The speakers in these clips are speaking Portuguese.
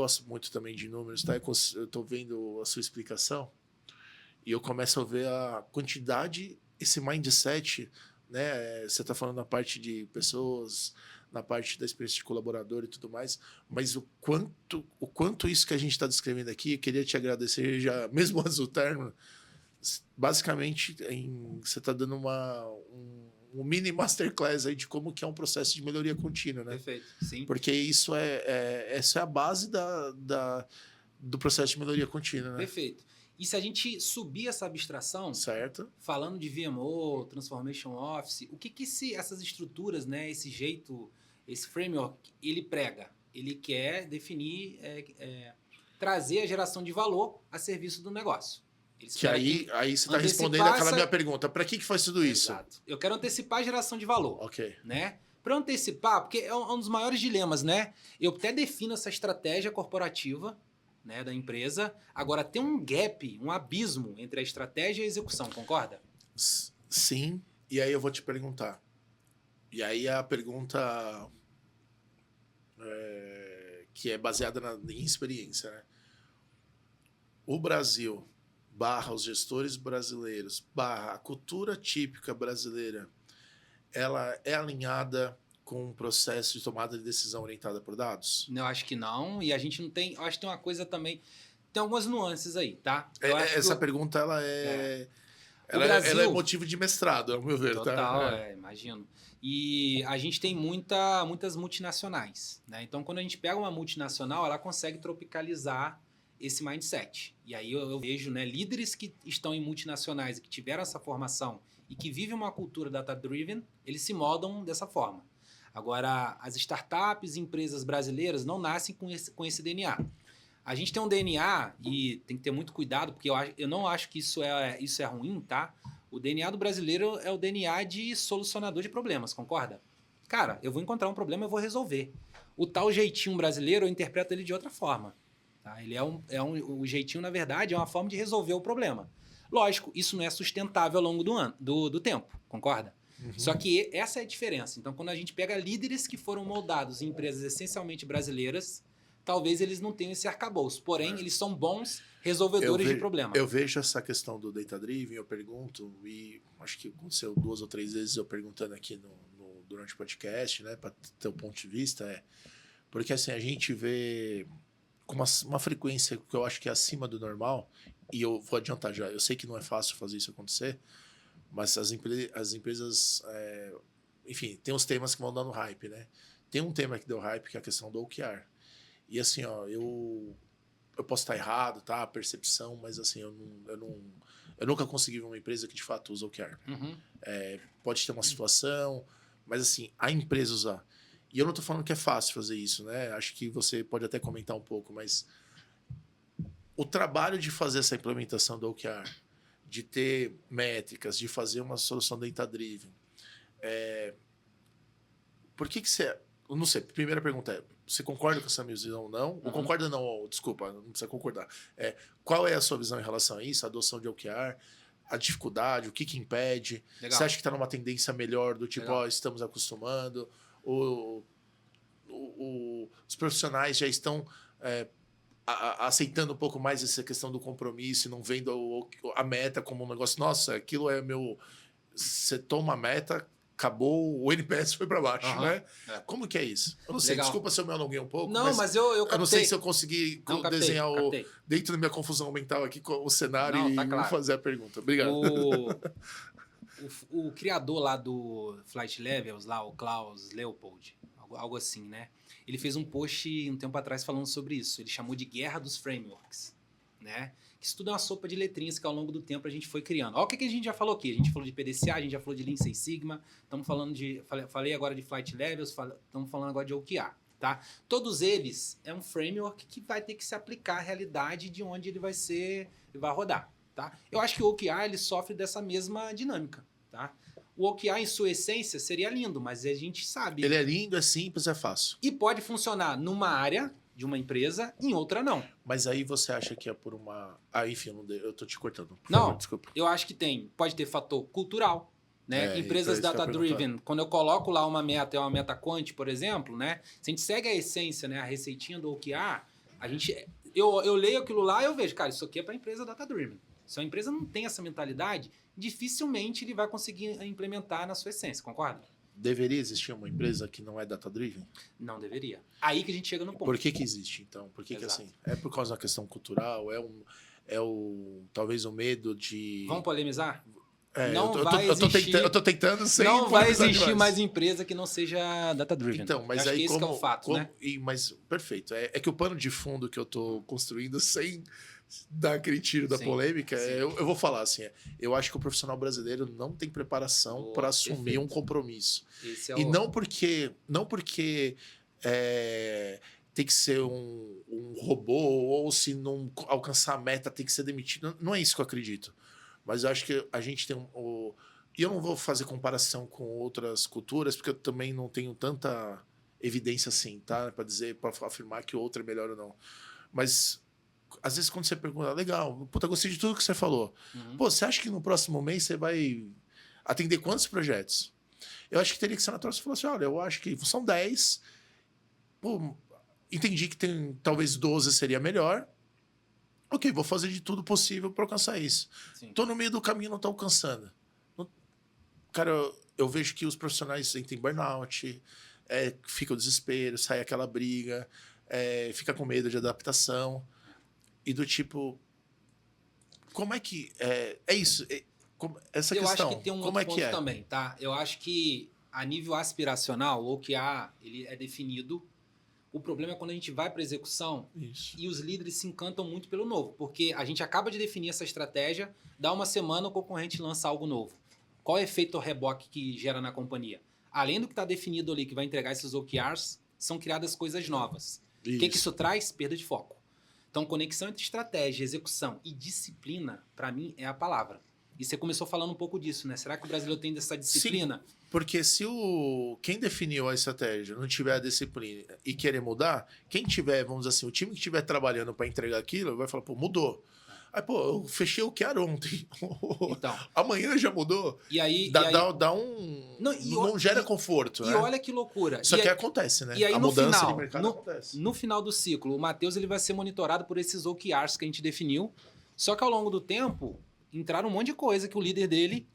gosto muito também de números, tá? Eu tô vendo a sua explicação e eu começo a ver a quantidade, esse mindset, né? Você tá falando na parte de pessoas, na parte da experiência de colaborador e tudo mais, mas o quanto isso que a gente está descrevendo aqui, eu queria te agradecer já, mesmo antes do término, basicamente você está dando um mini masterclass aí de como que é um processo de melhoria contínua, né? Perfeito, sim. Porque essa é a base do processo de melhoria contínua, né? Perfeito. E se a gente subir essa abstração, Certo. falando de VMO, Transformation Office, o que essas estruturas, né, esse jeito, esse framework, ele prega? Ele quer definir, trazer a geração de valor a serviço do negócio. Que aí você está respondendo aquela minha pergunta. Para que faz tudo isso? Exato. Eu quero antecipar a geração de valor. Ok. Né? Para antecipar, porque é um dos maiores dilemas, né? Eu até defino essa estratégia corporativa, né, da empresa. Agora, tem um gap, um abismo entre a estratégia e a execução, concorda? Sim. E aí eu vou te perguntar. E aí a pergunta que é baseada em experiência, né? O Brasil / os gestores brasileiros / a cultura típica brasileira, ela é alinhada com um processo de tomada de decisão orientada por dados? Eu acho que não. E a gente não tem... Eu acho que tem uma coisa também... Tem algumas nuances aí, tá? Essa pergunta, ela é motivo de mestrado, ao meu ver. Total, imagino. E a gente tem muitas multinacionais, né? Então, quando a gente pega uma multinacional, ela consegue tropicalizar esse mindset. E aí eu vejo, né, líderes que estão em multinacionais e que tiveram essa formação e que vivem uma cultura data-driven, eles se moldam dessa forma. Agora, as startups e empresas brasileiras não nascem com esse DNA. A gente tem um DNA e tem que ter muito cuidado, porque eu não acho que isso é ruim, tá? O DNA do brasileiro é o DNA de solucionador de problemas, concorda? Cara, eu vou encontrar um problema, eu vou resolver. O tal jeitinho brasileiro, eu interpreto ele de outra forma. Tá? Ele o jeitinho, na verdade, é uma forma de resolver o problema. Lógico, isso não é sustentável ao longo do tempo, concorda? Uhum. Só que essa é a diferença. Então, quando a gente pega líderes que foram moldados em empresas essencialmente brasileiras, talvez eles não tenham esse arcabouço. Porém, eles são bons resolvedores de problemas. Eu vejo essa questão do data-driven, eu pergunto, e acho que aconteceu 2 ou 3 vezes eu perguntando aqui durante o podcast, né, para ter um ponto de vista, porque assim, a gente vê com uma frequência que eu acho que é acima do normal, e eu vou adiantar já, eu sei que não é fácil fazer isso acontecer, mas as empresas, enfim, tem os temas que vão dando hype, né? Tem um tema que deu hype, que é a questão do OKR. E assim, ó, eu posso estar errado, tá? A percepção, mas assim, eu nunca consegui ver uma empresa que de fato usa OKR. Uhum. Pode ter uma situação, mas assim, a empresa usar. E eu não estou falando que é fácil fazer isso, né? Acho que você pode até comentar um pouco, mas o trabalho de fazer essa implementação do OKR, de ter métricas, de fazer uma solução data-driven, por que você... Eu não sei, primeira pergunta é, você concorda com essa minha visão ou não? Ou concorda não, desculpa, não precisa concordar. Qual é a sua visão em relação a isso? A adoção de OKR, a dificuldade, o que impede? Legal. Você acha que está numa tendência melhor do tipo, estamos acostumando? Os profissionais já estão aceitando um pouco mais essa questão do compromisso e não vendo a meta como um negócio, nossa, aquilo é meu... Você toma a meta... Acabou, o NPS foi para baixo, né? Como que é isso? Eu não sei, desculpa se eu me alonguei um pouco. Não, mas eu não sei se eu consegui desenhar dentro da minha confusão mental aqui o cenário e fazer a pergunta. Obrigado. O criador lá do Flight Levels, lá, o Klaus Leopold, algo assim, né? Ele fez um post um tempo atrás falando sobre isso. Ele chamou de Guerra dos Frameworks, né? Que isso tudo é uma sopa de letrinhas que ao longo do tempo a gente foi criando. Olha o que a gente já falou aqui. A gente falou de PDCA, a gente já falou de Lean Six Sigma, estamos falando falei agora de Flight Levels, estamos falando agora de OKR, tá? Todos eles é um framework que vai ter que se aplicar à realidade de onde ele vai rodar, tá? Eu acho que o OKR ele sofre dessa mesma dinâmica, tá? O OKR em sua essência seria lindo, mas a gente sabe. Ele é lindo, é simples, é fácil. E pode funcionar numa área de uma empresa, em outra não. Mas aí você acha que é por uma... enfim, eu tô te cortando. Não, desculpa. Eu acho que pode ter fator cultural, né? Empresas data-driven, quando eu coloco lá uma meta, é uma meta quant, por exemplo, né? Se a gente segue a essência, né, a receitinha do OKR, Eu leio aquilo lá e eu vejo, cara, isso aqui é para a empresa data-driven. Se a empresa não tem essa mentalidade, dificilmente ele vai conseguir implementar na sua essência, concorda? Deveria existir uma empresa que não é data-driven? Não deveria. Aí que a gente chega no ponto. Por que existe, então? Por que assim? É por causa da questão cultural? Talvez o medo de... Vamos polemizar? Eu tô tentando sem não vai existir demais. mais empresa que não seja data-driven. Então, mas acho aí que esse que é o fato, né? Mas, perfeito. É que o pano de fundo que eu tô construindo sem dar aquele tiro da polêmica, eu vou falar assim, eu acho que o profissional brasileiro não tem preparação para assumir um compromisso. E não porque tem que ser um robô, ou se não alcançar a meta tem que ser demitido. Não é isso que eu acredito. Mas eu acho que a gente tem e eu não vou fazer comparação com outras culturas, porque eu também não tenho tanta evidência assim, tá? Para afirmar que o outro é melhor ou não. Mas, às vezes, quando você pergunta, legal, puta, gostei de tudo que você falou. Pô, você acha que no próximo mês você vai atender quantos projetos? Eu acho que teria que ser natural. Você falou assim, olha, eu acho que são 10. Pô, entendi que talvez 12 seria melhor. Ok, vou fazer de tudo possível para alcançar isso. Tô no meio do caminho e não tô alcançando. Cara, eu vejo que os profissionais sentem burnout, fica o desespero, sai aquela briga, fica com medo de adaptação. E do tipo... Como é que... É isso. Essa questão. Eu acho que tem um outro ponto também, tá? Eu acho que a nível aspiracional, o OKR, ele é definido. O problema é quando a gente vai para execução e os líderes se encantam muito pelo novo, porque a gente acaba de definir essa estratégia, dá uma semana o concorrente lança algo novo. Qual é o efeito reboque que gera na companhia? Além do que está definido ali, que vai entregar esses OKRs, são criadas coisas novas. O que isso traz? Perda de foco. Então, conexão entre estratégia, execução e disciplina, para mim, é a palavra. E você começou falando um pouco disso, né? Será que o brasileiro tem essa disciplina? Sim, porque se quem definiu a estratégia não tiver a disciplina e querer mudar, quem tiver, vamos dizer assim, o time que estiver trabalhando para entregar aquilo, vai falar, pô, mudou. Aí, pô, eu fechei o que era ontem. Então, amanhã já mudou. E aí... Não gera conforto, né? E olha que loucura. Isso aqui acontece, né? E aí, a mudança de mercado acontece. No final do ciclo, o Matheus ele vai ser monitorado por esses OKRs que a gente definiu. Só que ao longo do tempo, entraram um monte de coisa que o líder dele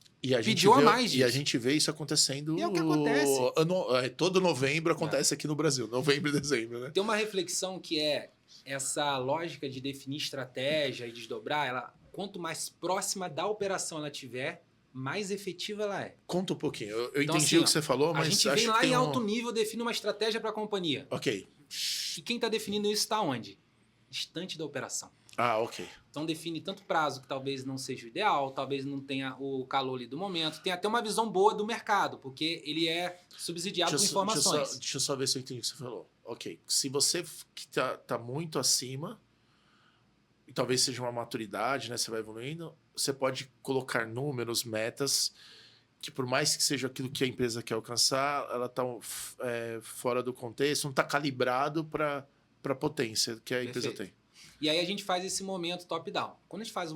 pediu a mais disso. E a gente vê isso acontecendo... E é o que acontece. Todo novembro acontece aqui no Brasil. Novembro e dezembro, né? Tem uma reflexão que é essa lógica de definir estratégia e desdobrar, quanto mais próxima da operação ela tiver, mais efetiva ela é. Conta um pouquinho. Eu então, entendi o que você falou, mas... A gente vem lá em alto nível, define uma estratégia para a companhia. Ok. E quem está definindo isso está onde? Distante da operação. Ah, ok. Então define tanto prazo que talvez não seja o ideal, talvez não tenha o calor ali do momento. Tem até uma visão boa do mercado, porque ele é subsidiado por informações. Deixa eu só ver se eu entendi o que você falou. Ok. Se você que tá muito acima, e talvez seja uma maturidade, né? Você vai evoluindo, você pode colocar números, metas, que por mais que seja aquilo que a empresa quer alcançar, ela está fora do contexto, não está calibrado para a potência que a empresa tem. E aí a gente faz esse momento top-down. Quando a gente faz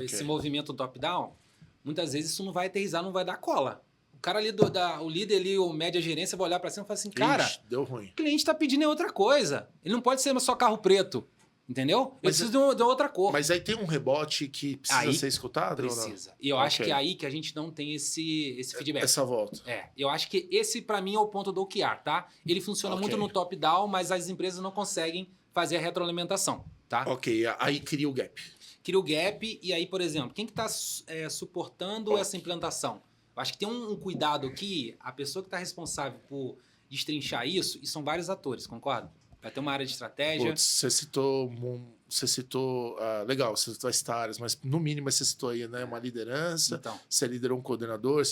esse movimento top-down, muitas vezes isso não vai aterrissar, não vai dar cola. O cara ali, o líder ali, o média gerência, vai olhar para cima e falar assim, cara, deu ruim. O cliente está pedindo outra coisa. Ele não pode ser só carro preto. Entendeu? Ele precisa de outra cor. Mas aí tem um rebote que precisa ser escutado? Precisa. Ou não? E eu acho que é aí que a gente não tem esse feedback. Essa volta. Eu acho que esse, para mim, é o ponto do OKR, tá? Ele funciona muito no top-down, mas as empresas não conseguem fazer a retroalimentação, tá? Ok, aí cria o gap. Cria o gap e aí, por exemplo, quem que está suportando essa implantação? Eu acho que tem um cuidado aqui, a pessoa que está responsável por destrinchar isso, e são vários atores, concorda? Vai ter uma área de estratégia. Putz, você citou legal, você citou stars, mas no mínimo você citou aí, né? Uma liderança, então, você liderou um coordenador,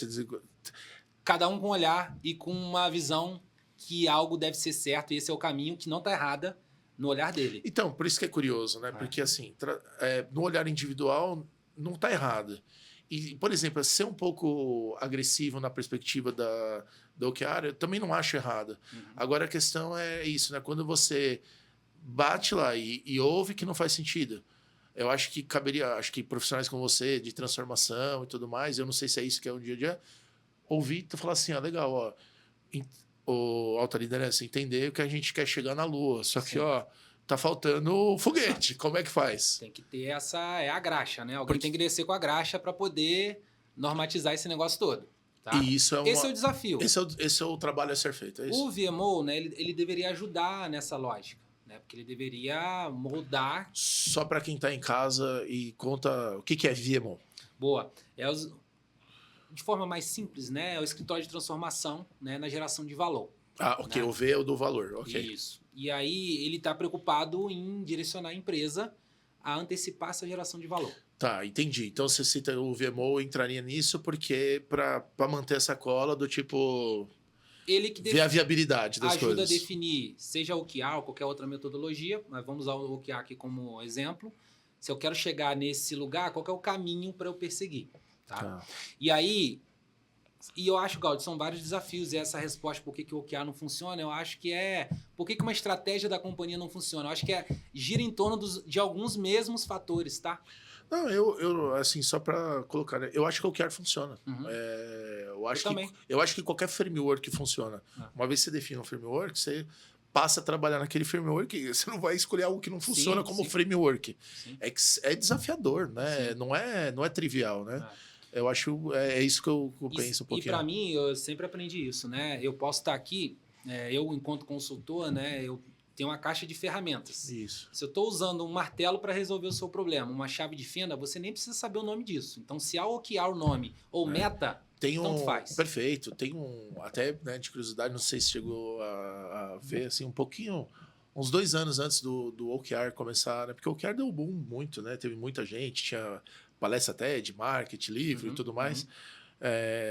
cada um com um olhar e com uma visão que algo deve ser certo, e esse é o caminho que não está errada no olhar dele. Então, por isso que é curioso, né? Porque assim, no olhar individual não está errado. E, por exemplo, ser um pouco agressivo na perspectiva da OKR, eu também não acho errado. Uhum. Agora a questão é isso, né? Quando você bate lá e ouve que não faz sentido. Eu acho que caberia, profissionais como você, de transformação e tudo mais, eu não sei se é isso que é o dia a dia, ouvir e falar assim, legal, o alta liderança, entender que a gente quer chegar na lua, só que, tá faltando foguete. Como é que faz? Tem que ter a graxa, né? Alguém tem que descer com a graxa para poder normatizar esse negócio todo. Tá? E isso é Esse é o desafio. Esse é o trabalho a ser feito, é isso? O VMO, né, ele deveria ajudar nessa lógica, né? Porque ele deveria moldar. Só para quem está em casa e conta o que é VMO. Boa. De forma mais simples, né? É o escritório de transformação, né, na geração de valor. Ah, ok. Né? O V é o do valor, ok. Isso. E aí ele está preocupado em direcionar a empresa a antecipar essa geração de valor. Tá, entendi. Então você cita o VMO, entraria nisso porque para manter essa cola do tipo... Ele que ver a viabilidade das ajuda coisas. a definir, seja o OKR ou qualquer outra metodologia, mas vamos usar o OKR aqui como exemplo. Se eu quero chegar nesse lugar, qual que é o caminho para eu perseguir? Tá? E aí, eu acho, Gaudi, são vários desafios. E essa resposta por que o OKR não funciona, eu acho que por que uma estratégia da companhia não funciona? Eu acho que gira em torno de alguns mesmos fatores, tá? Não, eu assim, só para colocar, né? Eu acho que o OKR funciona. Uhum. Eu acho que qualquer framework funciona. Uma vez que você define um framework, você passa a trabalhar naquele framework e você não vai escolher algo que não funciona como framework. É desafiador, né? Não é trivial, né? Eu acho, é isso que eu penso um pouquinho. E para mim, eu sempre aprendi isso, né? Eu posso estar aqui, eu enquanto consultor, né? Eu tenho uma caixa de ferramentas. Isso. Se eu estou usando um martelo para resolver o seu problema, uma chave de fenda, você nem precisa saber o nome disso. Então, se há o nome ou meta, tanto faz. Perfeito. Tem até, né, de curiosidade, não sei se chegou a ver, assim, um pouquinho, uns 2 anos antes do OKR começar, né? Porque o OKR deu boom muito, né? Teve muita gente, tinha palestra até de marketing, livro e tudo mais.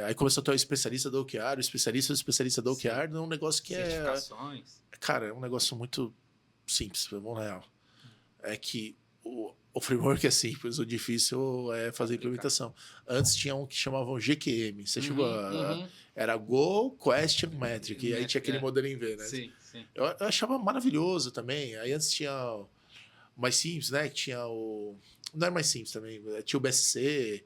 Aí começou a ter o especialista do OKR, o especialista do OKR, é um negócio que certificações. Cara, é um negócio muito simples, vamos na real. É que o framework é simples, o difícil é fazer a implementação. Antes tinha um que chamavam GQM. Você chegou era Go Question Metric, e aí tinha aquele modelo em V, né? Sim. Eu achava maravilhoso também. Aí antes tinha o mais simples, né? Tinha o... Não é mais simples também, tinha o BSC...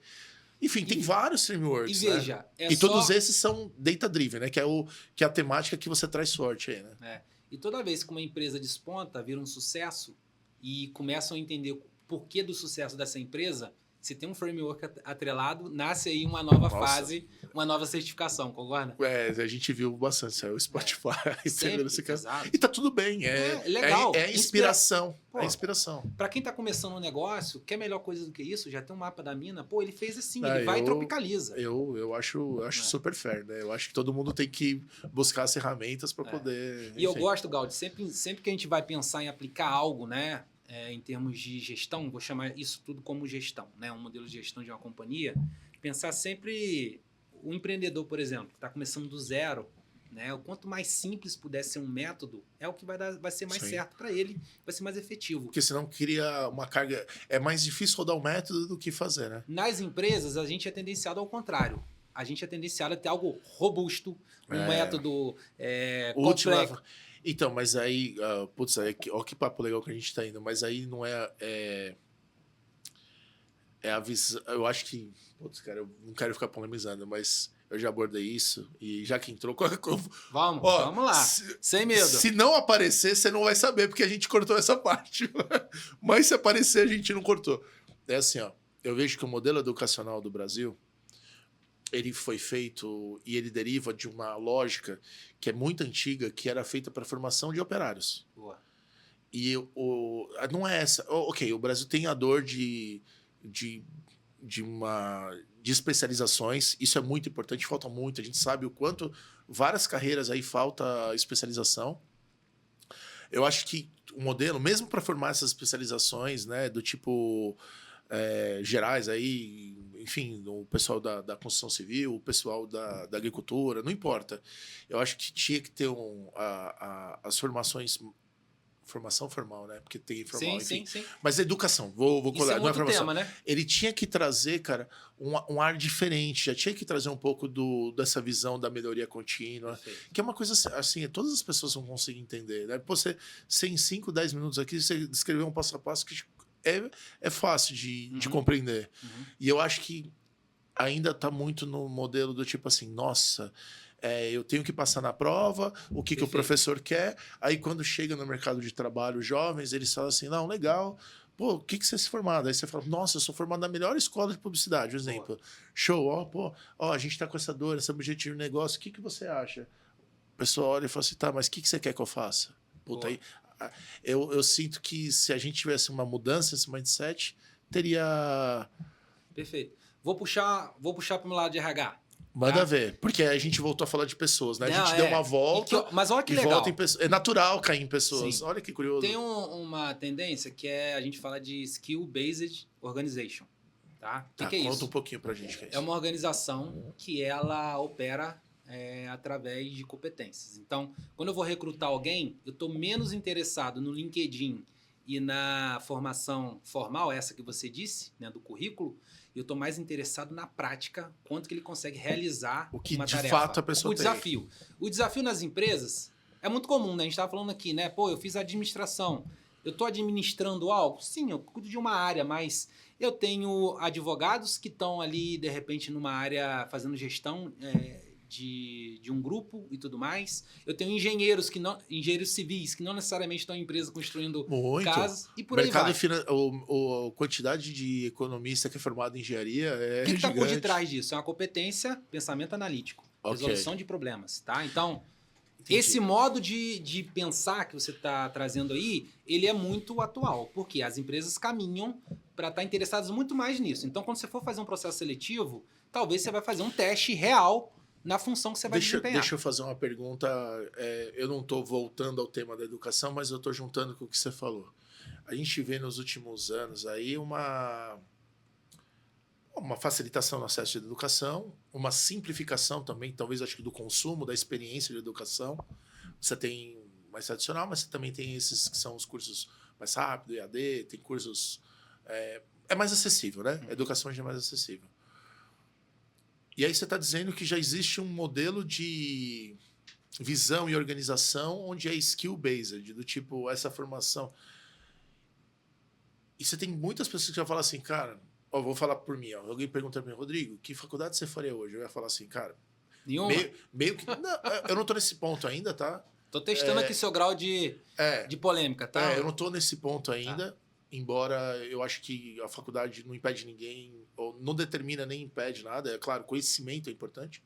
Enfim, tem vários frameworks. E veja, né? Todos esses são data-driven, né? Que é a temática que você traz sorte aí, né? E toda vez que uma empresa desponta, vira um sucesso e começam a entender o porquê do sucesso dessa empresa, se tem um framework atrelado, nasce aí uma nova fase, uma nova certificação, concorda? A gente viu bastante, saiu o Spotify. Exato. E tá tudo bem. Legal. É inspiração. É inspiração. Para quem tá começando um negócio, quer melhor coisa do que isso? Já tem um mapa da mina. Ele fez assim, ele vai e tropicaliza. Eu acho super fair, né? Eu acho que todo mundo tem que buscar as ferramentas para poder... E eu gosto, Gaudi, sempre que a gente vai pensar em aplicar algo, né? Em termos de gestão, vou chamar isso tudo como gestão, né? Um modelo de gestão de uma companhia, pensar sempre o empreendedor, por exemplo, que está começando do zero, né? O quanto mais simples puder ser um método, é o que vai ser mais certo para ele, vai ser mais efetivo. Porque senão cria uma carga... É mais difícil rodar o método do que fazer, né? Nas empresas, a gente é tendenciado ao contrário. A gente é tendenciado a ter algo robusto, um método complexo. Então, mas aí... olha que papo legal que a gente tá indo. Mas aí não é a visão... Eu acho que... Putz, cara, eu não quero ficar polemizando, mas eu já abordei isso. E já que entrou... Vamos lá. Sem medo. Se não aparecer, você não vai saber, porque a gente cortou essa parte. Mas se aparecer, a gente não cortou. É assim, ó. Eu vejo que o modelo educacional do Brasil... ele foi feito e ele deriva de uma lógica que é muito antiga, que era feita para a formação de operários. Boa. E não é essa... Ok, o Brasil tem a dor de especializações, isso é muito importante, falta muito. A gente sabe o quanto várias carreiras aí falta especialização. Eu acho que o modelo, mesmo para formar essas especializações, né, do tipo... gerais aí, enfim, o pessoal da construção civil, o pessoal da agricultura, não importa. Eu acho que tinha que ter as formações, formação formal, né? Porque tem informal, enfim. Sim. Mas a educação, vou colar, não é formação. Tema, né? Ele tinha que trazer, cara, um ar diferente, já tinha que trazer um pouco dessa visão da melhoria contínua, que é uma coisa assim, todas as pessoas vão conseguir entender, né? Você em 5, 10 minutos aqui, você descreveu um passo a passo que é fácil de compreender. E eu acho que ainda está muito no modelo do tipo assim, nossa, eu tenho que passar na prova, o que o professor quer. Aí, quando chega no mercado de trabalho, jovens, eles falam assim, não, legal, pô, o que você é formado? Aí você fala, nossa, eu sou formado na melhor escola de publicidade, por exemplo. Show, a gente tá com essa dor, esse objetivo de negócio, o que você acha? O pessoal olha e fala assim, tá, mas o que você quer que eu faça? Puta, aí, eu sinto que se a gente tivesse uma mudança nesse mindset, teria... Perfeito. Vou puxar para o meu lado de RH. Manda ver. Porque a gente voltou a falar de pessoas, né? A gente deu uma volta. Mas olha que legal. Volta em é natural cair em pessoas. Sim. Olha que curioso. Tem uma tendência que é a gente fala de Skill-Based Organization. Tá? O que é isso? Conta um pouquinho pra gente. Que é isso. É uma organização que ela opera através de competências. Então, quando eu vou recrutar alguém, eu estou menos interessado no LinkedIn e na formação formal, essa que você disse, né, do currículo. Eu estou mais interessado na prática, quanto que ele consegue realizar o que uma de tarefa. fato a pessoa tem. Desafio. O desafio nas empresas é muito comum, né? A gente estava falando aqui, né? Pô, eu fiz administração. Eu estou administrando algo? Sim, eu cuido de uma área, mas eu tenho advogados que estão ali, de repente, numa área fazendo gestão de um grupo e tudo mais. Eu tenho engenheiros civis que não necessariamente estão em empresa construindo casas e por mercado aí vai. A quantidade de economista que é formado em engenharia é O que está por detrás disso? É uma competência, pensamento analítico, resolução de problemas, tá? Então, entendi. Esse modo de pensar que você está trazendo aí, ele é muito atual, porque as empresas caminham para estar interessadas muito mais nisso. Então, quando você for fazer um processo seletivo, talvez você vai fazer um teste real na função que você vai desempenhar. Deixa eu fazer uma pergunta. Eu não estou voltando ao tema da educação, mas eu estou juntando com o que você falou. A gente vê nos últimos anos aí uma facilitação no acesso à educação, uma simplificação também, talvez acho que do consumo, da experiência de educação. Você tem mais tradicional, mas você também tem esses que são os cursos mais rápido, EAD, tem cursos... É mais acessível, né? A educação já é mais acessível. E aí você está dizendo que já existe um modelo de visão e organização onde é skill-based, do tipo, essa formação. E você tem muitas pessoas que já falam assim, cara, vou falar por mim, alguém pergunta para mim, Rodrigo, que faculdade você faria hoje? Eu ia falar assim, cara, nenhuma. Meio que... Não, eu não estou nesse ponto ainda, tá? Tô testando aqui seu grau de polêmica, tá? Eu não estou nesse ponto ainda, embora eu acho que a faculdade não impede ninguém, ou não determina nem impede nada. É claro, conhecimento é importante.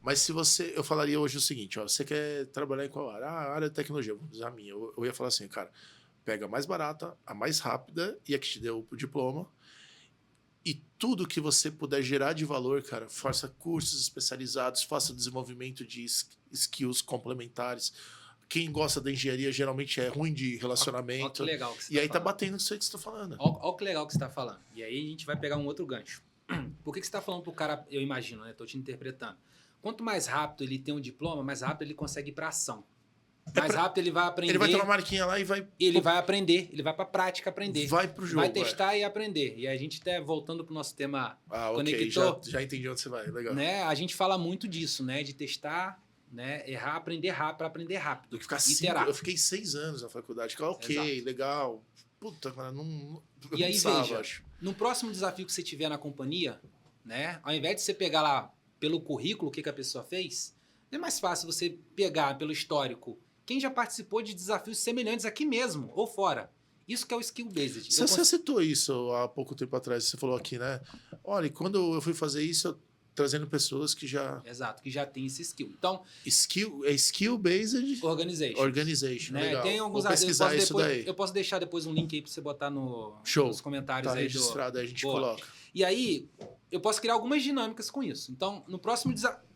Mas se eu falaria hoje o seguinte, você quer trabalhar em qual área? A área de tecnologia, vamos dizer a minha. Eu ia falar assim, cara, pega a mais barata, a mais rápida e a que te deu o diploma. E tudo que você puder gerar de valor, cara, faça cursos especializados, faça desenvolvimento de skills complementares. Quem gosta da engenharia geralmente é ruim de relacionamento. Olha que legal que você e aí tá batendo isso aí que você tá falando. Olha que legal que você tá falando. E aí a gente vai pegar um outro gancho. Por que você tá falando pro cara, eu imagino, né? Tô te interpretando. Quanto mais rápido ele tem um diploma, mais rápido ele consegue ir pra ação. Mais rápido ele vai aprender. Ele vai ter uma marquinha lá e vai... Ele vai aprender, ele vai pra prática aprender. Vai pro jogo. Vai testar e aprender. E a gente até, voltando pro nosso tema conector. Já entendi onde você vai, legal. Né? A gente fala muito disso, né? De testar... Né? Errar, aprender rápido, para aprender rápido. Eu fiquei 6 anos na faculdade. Ok, legal. Puta, cara, não. E aí, veja, no próximo desafio que você tiver na companhia, né? Ao invés de você pegar lá pelo currículo o que a pessoa fez, é mais fácil você pegar pelo histórico quem já participou de desafios semelhantes aqui mesmo ou fora. Isso que é o skill-based. Você citou isso há pouco tempo atrás. Você falou aqui, né? Olha, quando eu fui fazer isso, eu trazendo pessoas que já... Exato, que já tem esse skill. Então... Skill-based... Organization, né? Legal. Tem alguns... Vou pesquisar isso daí. Eu posso deixar depois um link aí para você botar nos comentários. Tá aí registrado, aí a gente coloca. E aí, eu posso criar algumas dinâmicas com isso. Então, no próximo desafio...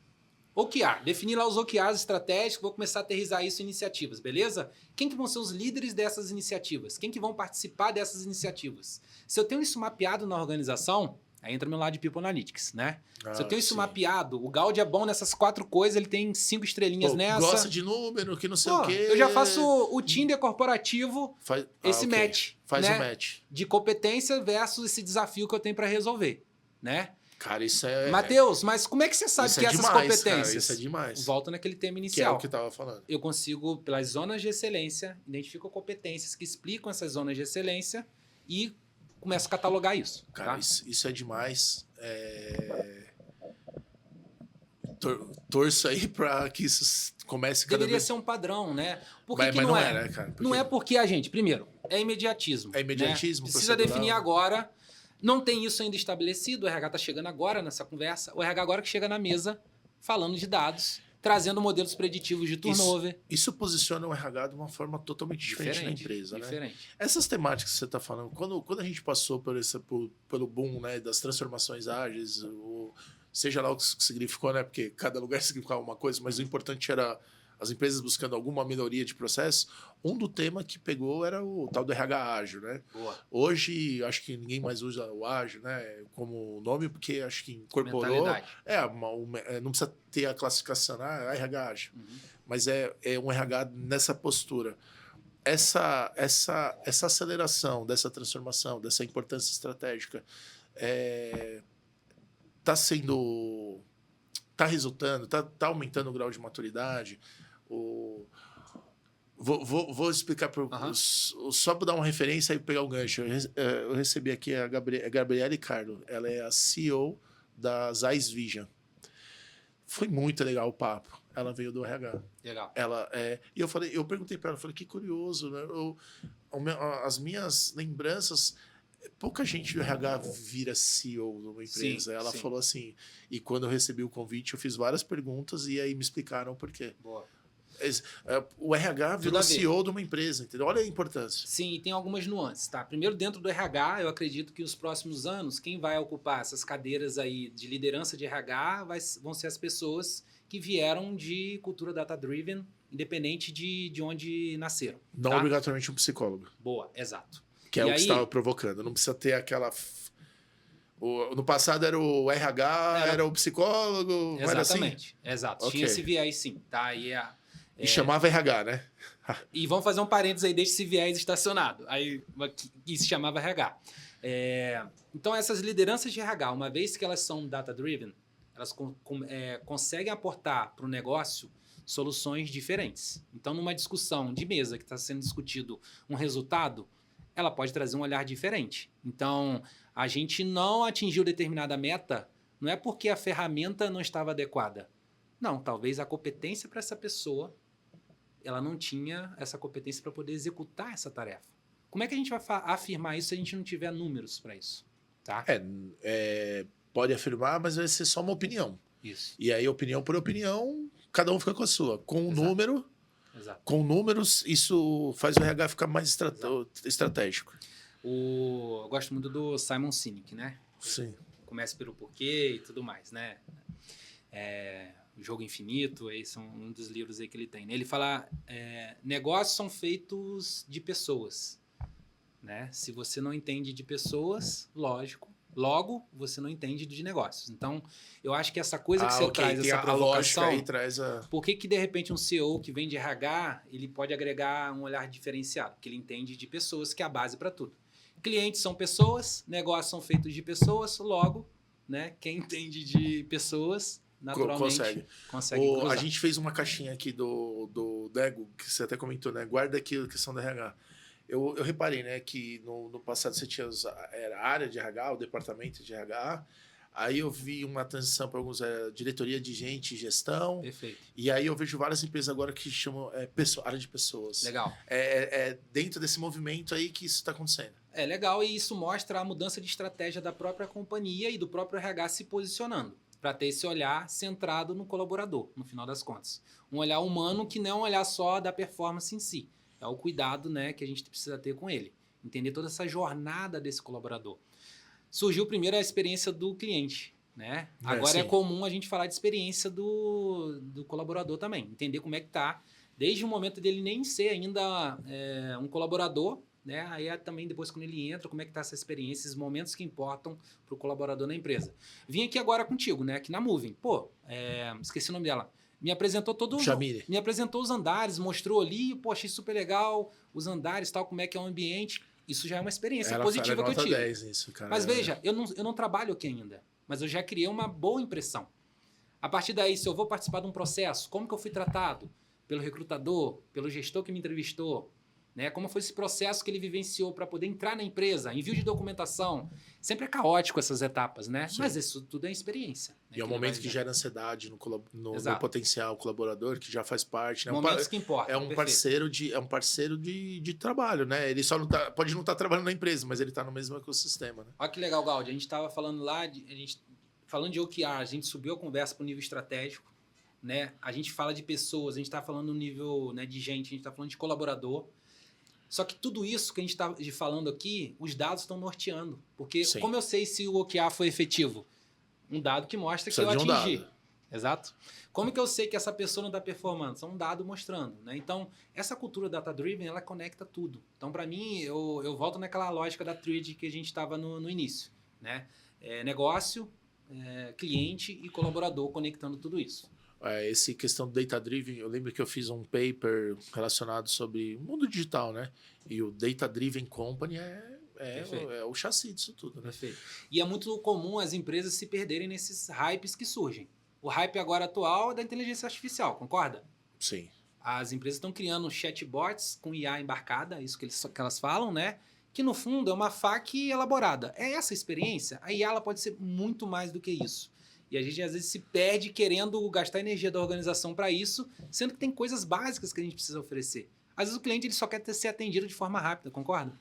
OKR. Definir lá os OKRs estratégicos, vou começar a aterrissar isso em iniciativas, beleza? Quem que vão ser os líderes dessas iniciativas? Quem que vão participar dessas iniciativas? Se eu tenho isso mapeado na organização... Aí entra meu lado de People Analytics, né? Se eu tenho isso mapeado, o Gaudi é bom nessas 4 coisas, ele tem 5 estrelinhas nessa. Gosta de número, que não sei o quê. Eu já faço o Tinder corporativo, match. Faz né? o match. De competência versus esse desafio que eu tenho para resolver, né? Cara, isso é... Matheus, mas como é que você sabe que essas competências... Cara, isso é demais. Volto naquele tema inicial. Que é o que eu tava falando. Eu consigo, pelas zonas de excelência, identifico competências que explicam essas zonas de excelência e... começa a catalogar isso. Cara, tá? isso é demais. torço aí para que isso comece cada Deveria vez... ser um padrão, né? Por Mas que não não é, é? né, cara? Não é porque a gente, primeiro, é imediatismo. É imediatismo, né? Precisa procedural. definir agora. Não tem isso ainda estabelecido, o RH está chegando agora nessa conversa. O RH agora que chega na mesa falando de dados, trazendo modelos preditivos de turnover. Isso posiciona o RH de uma forma totalmente diferente na empresa, né? Essas temáticas que você está falando, quando a gente passou pelo boom, né, das transformações ágeis, seja lá o que significou, né, porque cada lugar significava uma coisa, mas o importante era as empresas buscando alguma melhoria de processo, do tema que pegou era o tal do RH ágil, né? Boa. Hoje, acho que ninguém mais usa o ágil, né, como nome, porque acho que incorporou... não precisa ter a classificação, RH ágil. Uhum. Mas é um RH nessa postura. Essa aceleração dessa transformação, dessa importância estratégica, está resultando, está aumentando o grau de maturidade. Vou explicar só para dar uma referência e pegar o gancho. Eu recebi aqui a Gabriele Carlo, ela é a CEO da Zeiss Vision. Foi muito legal o papo. Ela veio do RH. Legal. E eu perguntei para ela, falei, que curioso, né? As minhas lembranças, pouca gente do RH vira CEO de uma empresa. Ela falou assim, e quando eu recebi o convite, eu fiz várias perguntas e aí me explicaram por quê. Boa. O RH virou CEO de uma empresa, entendeu? Olha a importância. Sim, e tem algumas nuances, tá? Primeiro, dentro do RH, eu acredito que nos próximos anos, quem vai ocupar essas cadeiras aí de liderança de RH vão ser as pessoas que vieram de cultura data-driven, independente de onde nasceram. Não obrigatoriamente um psicólogo. Boa, exato. Que é o que você estava provocando. Não precisa ter aquela... No passado era o RH, era o psicólogo... Exatamente, assim? Exato. Okay. Tinha esse viés sim, tá? E chamava RH, né? E vamos fazer um parênteses aí, deixa esse viés estacionado. Aí, que se chamava RH. Então, essas lideranças de RH, uma vez que elas são data-driven, elas conseguem aportar para o negócio soluções diferentes. Então, numa discussão de mesa que está sendo discutido um resultado, ela pode trazer um olhar diferente. Então, a gente não atingiu determinada meta, não é porque a ferramenta não estava adequada. Não, talvez a competência para essa pessoa, ela não tinha essa competência para poder executar essa tarefa. Como é que a gente vai afirmar isso se a gente não tiver números para isso? Tá? Pode afirmar, mas vai ser só uma opinião. Isso. E aí, opinião por opinião, cada um fica com a sua. Com números, isso faz o RH ficar mais estratégico. Eu gosto muito do Simon Sinek, né? Sim. Começa pelo porquê e tudo mais, né? O Jogo Infinito, esse é um dos livros aí que ele tem. Ele fala, negócios são feitos de pessoas. Né? Se você não entende de pessoas, logo você não entende de negócios. Então, eu acho que essa coisa que você traz, essa provocação... Aí traz Por que de repente um CEO que vem de RH, ele pode agregar um olhar diferenciado? Porque ele entende de pessoas, que é a base para tudo. Clientes são pessoas, negócios são feitos de pessoas, logo, né? Quem entende de pessoas... naturalmente consegue cruzar. A gente fez uma caixinha aqui do Nego, que você até comentou, né? Guarda aqui a questão da RH. Eu reparei, né, que no passado você tinha a área de RH, o departamento de RH, aí eu vi uma transição para alguns diretoria de gente e gestão. Perfeito. E aí eu vejo várias empresas agora que chamam área de pessoas. Legal. Dentro desse movimento aí que isso está acontecendo. É legal, e isso mostra a mudança de estratégia da própria companhia e do próprio RH se posicionando, para ter esse olhar centrado no colaborador, no final das contas. Um olhar humano que não é um olhar só da performance em si. É o cuidado, né, que a gente precisa ter com ele. Entender toda essa jornada desse colaborador. Surgiu primeiro a experiência do cliente. Né? Agora é comum a gente falar de experiência do colaborador também. Entender como é que está, desde o momento dele nem ser ainda um colaborador, né? Aí também depois quando ele entra, como é que está essa experiência, esses momentos que importam para o colaborador na empresa. Vim aqui agora contigo, né? Aqui na Moving. Esqueci o nome dela. Me apresentou me apresentou os andares, mostrou ali, achei super legal os andares, tal, como é que é o ambiente. Isso já é uma experiência positiva que eu tive. 10 isso, cara. Mas veja, eu não trabalho aqui ainda, mas eu já criei uma boa impressão. A partir daí, se eu vou participar de um processo, como que eu fui tratado? Pelo recrutador, pelo gestor que me entrevistou, né? Como foi esse processo que ele vivenciou para poder entrar na empresa, envio de documentação. Sempre é caótico essas etapas, né? Sim. Mas isso tudo é experiência. Né? E é um momento que gera ansiedade no potencial colaborador, que já faz parte. Né? Momentos que importam. É um parceiro de trabalho, né? Ele só não tá, pode não estar trabalhando na empresa, mas ele está no mesmo ecossistema. Né? Olha que legal, Gaudi. A gente estava falando lá, falando de OKR, a gente subiu a conversa para o nível estratégico. Né? A gente fala de pessoas, a gente está falando no nível, né, de gente, a gente está falando de colaborador. Só que tudo isso que a gente está falando aqui, os dados estão norteando. Porque Sim. Como eu sei se o OKR foi efetivo? Um dado que mostra que eu atingi. Exato. Como que eu sei que essa pessoa não está performando? É um dado mostrando. Né? Então, essa cultura data-driven, ela conecta tudo. Então, para mim, eu volto naquela lógica da tríade que a gente estava no início. Né? Negócio, cliente e colaborador conectando tudo isso. Essa questão do data-driven, eu lembro que eu fiz um paper relacionado sobre o mundo digital, né? E o data-driven company é o chassi disso tudo, né? Perfeito. E é muito comum as empresas se perderem nesses hypes que surgem. O hype agora atual é da inteligência artificial, concorda? Sim. As empresas estão criando chatbots com IA embarcada, isso que elas falam, né? Que no fundo é uma FAQ elaborada. É essa a experiência? A IA ela pode ser muito mais do que isso. E a gente às vezes se perde querendo gastar energia da organização para isso, sendo que tem coisas básicas que a gente precisa oferecer. Às vezes o cliente ele só quer ser atendido de forma rápida, concorda?